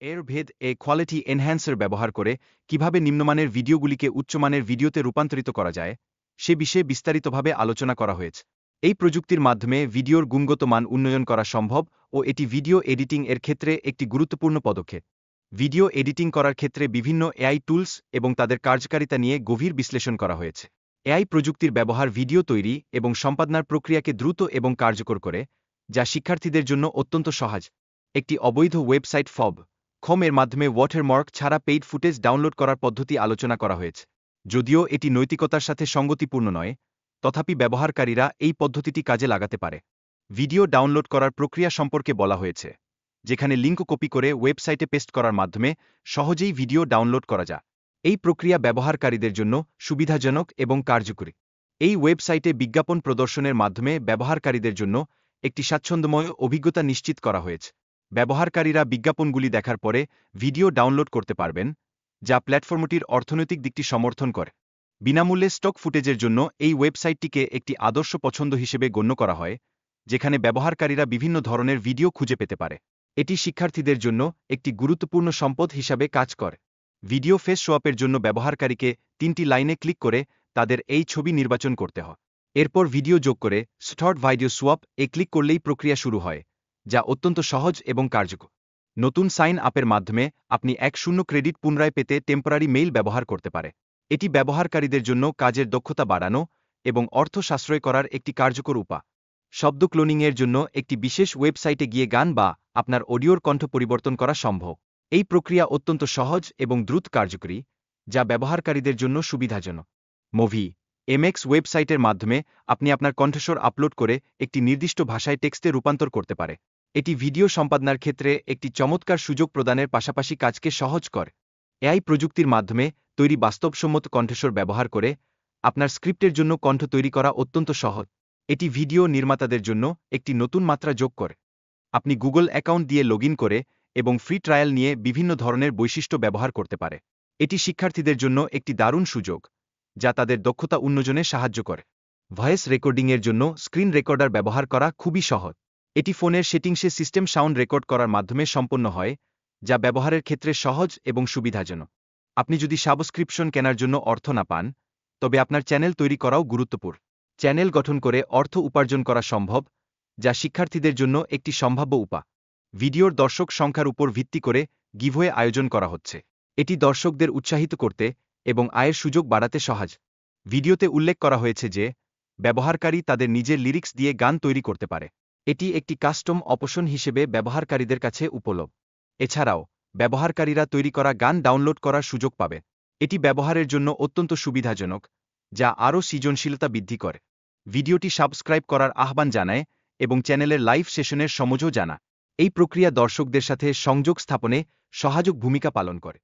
এর ভেদ quality enhancer ব্যবহার করে কিভাবে নিম্নমানের ভিডিওগুলিকে উচ্চমানের ভিডিওতে রূপান্তরিত করা যায় সে বিষয়ে বিস্তারিতভাবে আলোচনা করা হয়েছে। এই প্রযুক্তির মাধ্যমে ভিডিওর গুণগত মান উন্নয়ন করা সম্ভব ও এটি ভিডিও এডিটিং এর ক্ষেত্রে একটি গুরুত্বপূর্ণ পদক্ষেপ। ভিডিও এডিটিং করার ক্ষেত্রে বিভিন্ন এআই টুলস এবং তাদের কার্যকারিতা নিয়ে গভীর বিশ্লেষণ করা হয়েছে। এআই প্রযুক্তির ব্যবহার ভিডিও তৈরি এবং সম্পাদনার প্রক্রিয়াকে দ্রুত এবং কার্যকর করে, যা শিক্ষার্থীদের জন্য অত্যন্ত সহজ। একটি অবৈধ ওয়েবসাইট কম এর মাধ্যমে ওয়াটারমার্ক ছাড়া পেইড ফুটেজ ডাউনলোড করার পদ্ধতি আলোচনা করা হয়েছে। যদিও এটি নৈতিকতার সাথে সঙ্গতিপূর্ণ নয়, তথাপি ব্যবহারকারীরা এই পদ্ধতিটি কাজে লাগাতে পারে। ভিডিও ডাউনলোড করার প্রক্রিয়া সম্পর্কে বলা হয়েছে, যেখানে লিঙ্ক কপি করে ওয়েবসাইটে পেস্ট করার মাধ্যমে সহজেই ভিডিও ডাউনলোড করা যায়। এই প্রক্রিয়া ব্যবহারকারীদের জন্য সুবিধাজনক এবং কার্যকরী। এই ওয়েবসাইটে বিজ্ঞাপন প্রদর্শনের মাধ্যমে ব্যবহারকারীদের জন্য একটি স্বাচ্ছন্দ্যময় অভিজ্ঞতা নিশ্চিত করা হয়েছে। ব্যবহারকারীরা বিজ্ঞাপনগুলি দেখার পরে ভিডিও ডাউনলোড করতে পারবেন, যা প্ল্যাটফর্মটির অর্থনৈতিক দিকটি সমর্থন করে। বিনামূল্যে স্টক ফুটেজের জন্য এই ওয়েবসাইটটিকে একটি আদর্শ পছন্দ হিসেবে গণ্য করা হয়, যেখানে ব্যবহারকারীরা বিভিন্ন ধরনের ভিডিও খুঁজে পেতে পারে। এটি শিক্ষার্থীদের জন্য একটি গুরুত্বপূর্ণ সম্পদ হিসাবে কাজ করে। ভিডিও ফেস সোয়াপের জন্য ব্যবহারকারীকে 3টি লাইনে ক্লিক করে তাদের এই ছবি নির্বাচন করতে হয়। এরপর ভিডিও যোগ করে স্টার্ট ভিডিও সোয়াপ ক্লিক করলেই প্রক্রিয়া শুরু হয়, যা অত্যন্ত সহজ এবং কার্যকর। নতুন সাইন আপের মাধ্যমে আপনি 1 ক্রেডিট পুনরায় পেতে টেম্পোরারি মেইল ব্যবহার করতে পারে। এটি ব্যবহারকারীদের জন্য কাজের দক্ষতা বাড়ানো এবং অর্থ সাশ্রয় করার একটি কার্যকর উপায়। শব্দ ক্লোনিংয়ের জন্য একটি বিশেষ ওয়েবসাইটে গিয়ে গান বা আপনার অডিওর কণ্ঠ পরিবর্তন করা সম্ভব। এই প্রক্রিয়া অত্যন্ত সহজ এবং দ্রুত কার্যকরী, যা ব্যবহারকারীদের জন্য সুবিধাজনক। মুভি এমএক্স ওয়েবসাইটের মাধ্যমে আপনি আপনার কণ্ঠস্বর আপলোড করে একটি নির্দিষ্ট ভাষায় টেক্সটে রূপান্তর করতে পারে। এটি ভিডিও সম্পাদনার ক্ষেত্রে একটি চমৎকার সুযোগ প্রদানের পাশাপাশি কাজকে সহজ করে। এআই প্রযুক্তির মাধ্যমে তৈরি বাস্তবসম্মত কণ্ঠস্বর ব্যবহার করে আপনার স্ক্রিপ্টের জন্য কণ্ঠ তৈরি করা অত্যন্ত সহজ। এটি ভিডিও নির্মাতাদের জন্য একটি নতুন মাত্রা যোগ করে। আপনি গুগল অ্যাকাউন্ট দিয়ে লগইন করে এবং ফ্রি ট্রায়াল নিয়ে বিভিন্ন ধরনের বৈশিষ্ট্য ব্যবহার করতে পারে। এটি শিক্ষার্থীদের জন্য একটি দারুণ সুযোগ, যা তাদের দক্ষতা উন্নয়নে সাহায্য করে। ভয়েস রেকর্ডিংয়ের জন্য স্ক্রিন রেকর্ডার ব্যবহার করা খুবই সহজ। এটি ফোনের সেটিংসে সিস্টেম সাউন্ড রেকর্ড করার মাধ্যমে সম্পন্ন হয়, যা ব্যবহারের ক্ষেত্রে সহজ এবং সুবিধাজনক। আপনি যদি সাবস্ক্রিপশন কেনার জন্য অর্থ না পান, তবে আপনার চ্যানেল তৈরি করাও গুরুত্বপূর্ণ। চ্যানেল গঠন করে অর্থ উপার্জন করা সম্ভব, যা শিক্ষার্থীদের জন্য একটি সম্ভাব্য উপায়। ভিডিওর দর্শক সংখ্যার উপর ভিত্তি করে গিভওয়ে আয়োজন করা হচ্ছে। এটি দর্শকদের উৎসাহিত করতে এবং আয়ের সুযোগ বাড়াতে সহজ। ভিডিওতে উল্লেখ করা হয়েছে যে ব্যবহারকারী তাদের নিজের লিরিক্স দিয়ে গান তৈরি করতে পারে। এটি একটি কাস্টম অপশন হিসেবে ব্যবহারকারীদের কাছে উপলব্ধ। এছাড়াও ব্যবহারকারীরা তৈরি করা গান ডাউনলোড করার সুযোগ পাবে। এটি ব্যবহারের জন্য অত্যন্ত সুবিধাজনক, যা আরও সৃজনশীলতা বৃদ্ধি করে। ভিডিওটি সাবস্ক্রাইব করার আহ্বান জানায় এবং চ্যানেলের লাইভ সেশনের সমঝও জানা। এই প্রক্রিয়া দর্শকদের সাথে সংযোগ স্থাপনে সহায়ক ভূমিকা পালন করে।